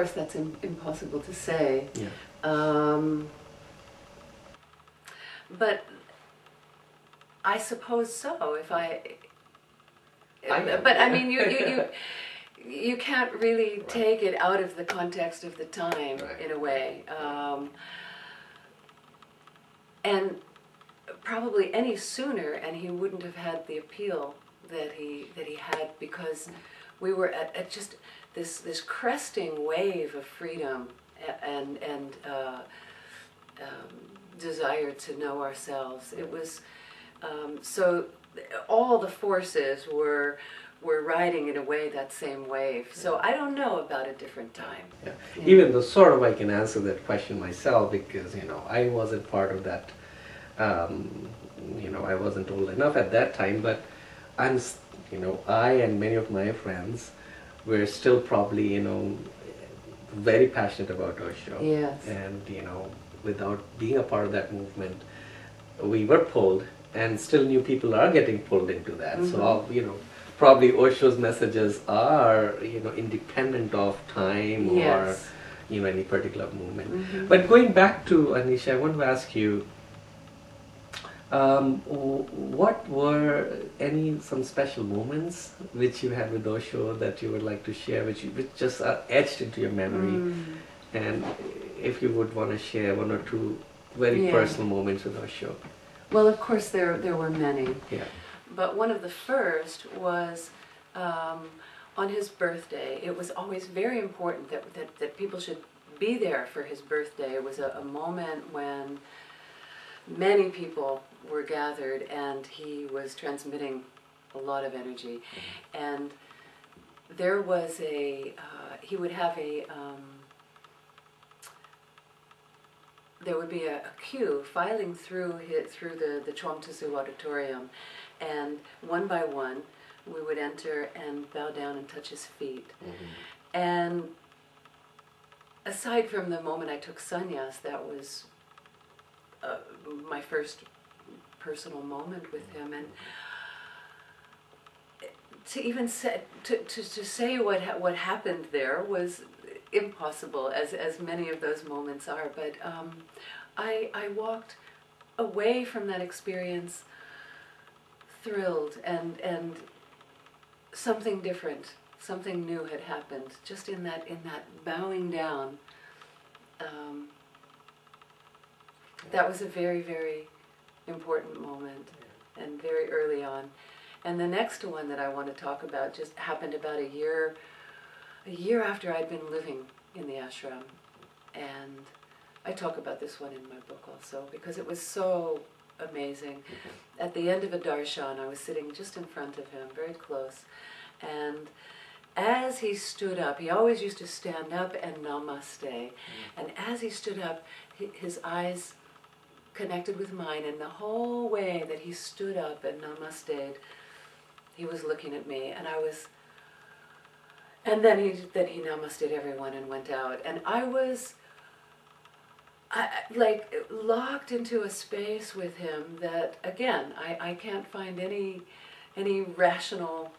course, that's impossible to say. Yeah. But I suppose so. But I mean, you can't really Right. take it out of the context of the time, Right. in a way. And probably any sooner, and he wouldn't have had the appeal that he had, because we were at just this cresting wave of freedom and desire to know ourselves. It was so all the forces were riding in a way that same wave. So I don't know about a different time. Yeah. Even though sort of I can answer that question myself, because I wasn't part of that. I wasn't old enough at that time, but I and many of my friends were still probably very passionate about Osho. Yes. And without being a part of that movement, we were pulled, and still new people are getting pulled into that. Mm-hmm. So probably Osho's messages are independent of time. Yes. Or any particular movement. Mm-hmm. But going back to Aneesha, I want to ask you, what were some special moments which you had with Osho that you would like to share, which just are etched into your memory? And if you would want to share one or two very personal moments with Osho. Well, of course, there were many. Yeah. But one of the first was on his birthday. It was always very important that people should be there for his birthday. It was a moment when many people were gathered, and he was transmitting a lot of energy. And there was he would have there would be a queue filing through the Chomtsu auditorium, and one by one we would enter and bow down and touch his feet. Mm-hmm. And aside from the moment I took sannyas, that was my first personal moment with him, and to even say what happened there was impossible, as many of those moments are. But I walked away from that experience thrilled, and something different, something new had happened just in that bowing down. That was a very, very important moment, and very early on. And the next one that I want to talk about just happened about a year after I'd been living in the ashram. And I talk about this one in my book also, because it was so amazing. Mm-hmm. At the end of a darshan, I was sitting just in front of him, very close, and as he stood up, he always used to stand up and namaste, and as he stood up, his eyes connected with mine, and the whole way that he stood up and namaste'd, he was looking at me, and then he namaste'd everyone and went out, and I was like locked into a space with him that, again, I can't find any rational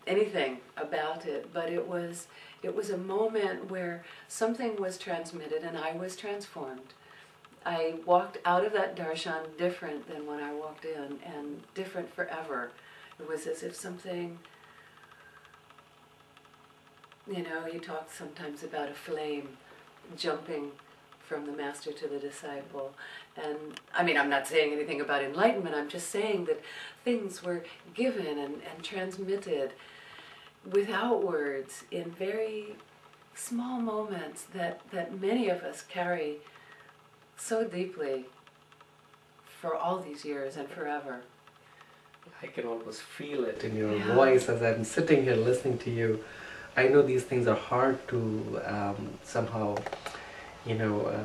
anything about it, but it was a moment where something was transmitted and I was transformed. I walked out of that darshan different than when I walked in, and different forever. It was as if something, he talks sometimes about a flame jumping from the master to the disciple. And I mean, I'm not saying anything about enlightenment, I'm just saying that things were given and transmitted without words in very small moments that many of us carry so deeply for all these years and forever. I can almost feel it in your voice as I'm sitting here listening to you. I know these things are hard to somehow,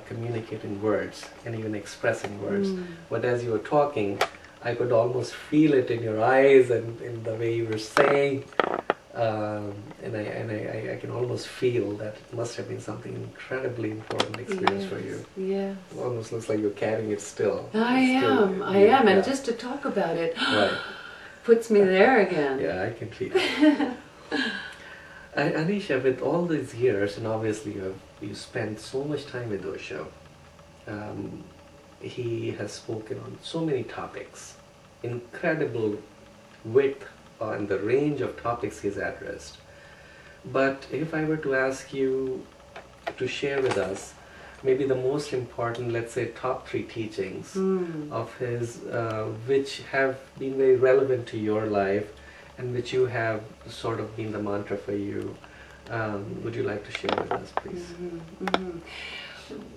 communicate in words and even express in words. But as you were talking, I could almost feel it in your eyes and in the way you were saying. And I can almost feel that it must have been something incredibly important experience for you. Yeah. It almost looks like you're carrying it still. I am, and just to talk about it puts me there again. Yeah, I can feel it. Aneesha, with all these years, and obviously you spent so much time with Osho, um, he has spoken on so many topics, incredible width on the range of topics he's addressed. But if I were to ask you to share with us maybe the most important, let's say, top 3 teachings of his, which have been very relevant to your life and which you have sort of been the mantra for you, would you like to share with us, please?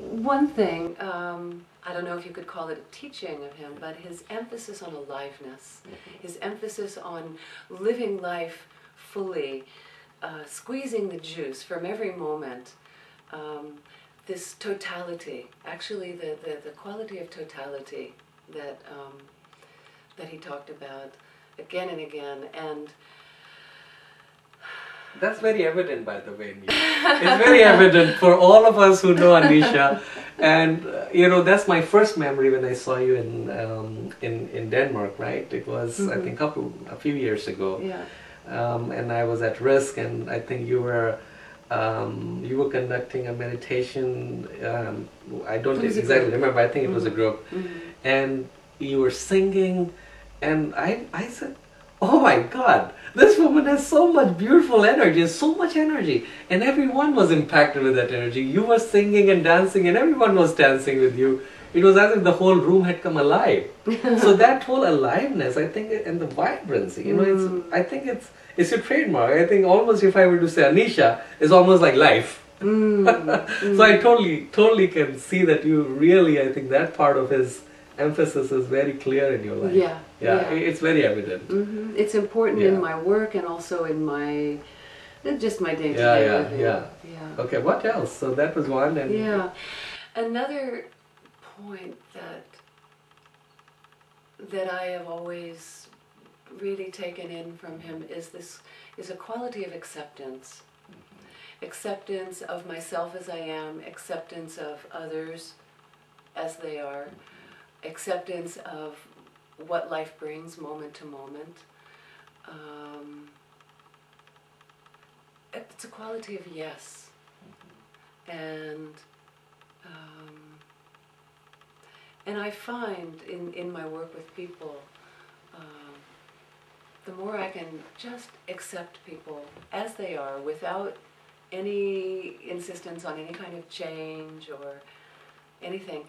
One thing, I don't know if you could call it a teaching of him, but his emphasis on aliveness, his emphasis on living life fully, squeezing the juice from every moment, this totality, actually the quality of totality that he talked about again and again, and that's very evident, by the way. It's very evident for all of us who know Aneesha, and that's my first memory when I saw you in Denmark, right? It was I think a few years ago, yeah. And I was at risk, and I think you were conducting a meditation. I don't exactly remember. I think it was a group, and you were singing, and I said, "Oh my God, this woman has so much beautiful energy, so much energy," and everyone was impacted with that energy. You were singing and dancing, and everyone was dancing with you. It was as if the whole room had come alive. So that whole aliveness, I think, and the vibrancy, I think it's your trademark. I think almost if I were to say Aneesha, it's almost like life. So I totally can see that you really, I think that part of his emphasis is very clear in your life. Yeah. It's very evident. It's important in my work and also in my just my day-to-day living. Yeah. Okay, what else? So that was one. And another point that I have always really taken in from him is a quality of acceptance. Acceptance of myself as I am, acceptance of others as they are, acceptance of what life brings moment to moment. It's a quality of yes. And I find in my work with people, the more I can just accept people as they are without any insistence on any kind of change or anything,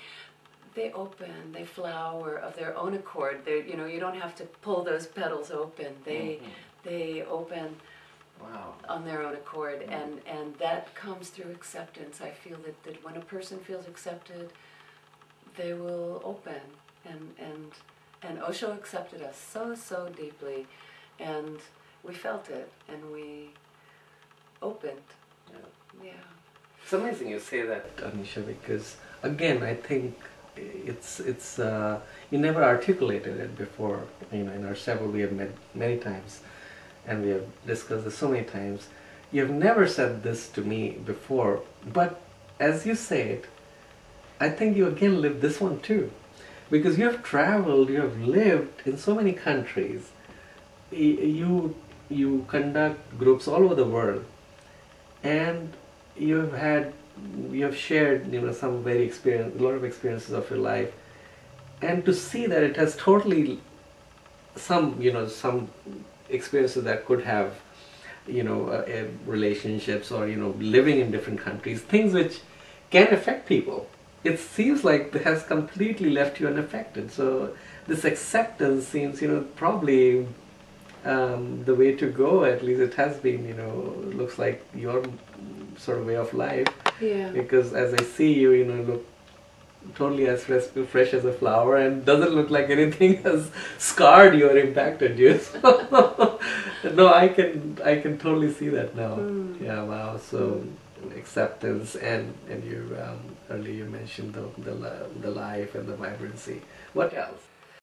they open, they flower of their own accord. You don't have to pull those petals open. They open on their own accord, and that comes through acceptance. I feel that when a person feels accepted, they will open, and Osho accepted us so deeply, and we felt it, and we opened. Yeah. It's amazing you say that, Aneesha, because again, I think it's you never articulated it before. In our several we have met many times, and we have discussed this so many times. You have never said this to me before, but as you say it, I think you again live this one too, because you have traveled, you have lived in so many countries. You conduct groups all over the world, and you have shared some a lot of experiences of your life, and to see that it has totally some experiences that could have relationships or living in different countries, things which can affect people. It seems like it has completely left you unaffected. So this acceptance seems probably the way to go. At least it has been looks like your sort of way of life. Yeah. Because as I see you, look totally as fresh as a flower, and doesn't look like anything has scarred you or impacted you. No, I can totally see that now. Yeah, wow. So acceptance and you earlier you mentioned the life and the vibrancy. What else?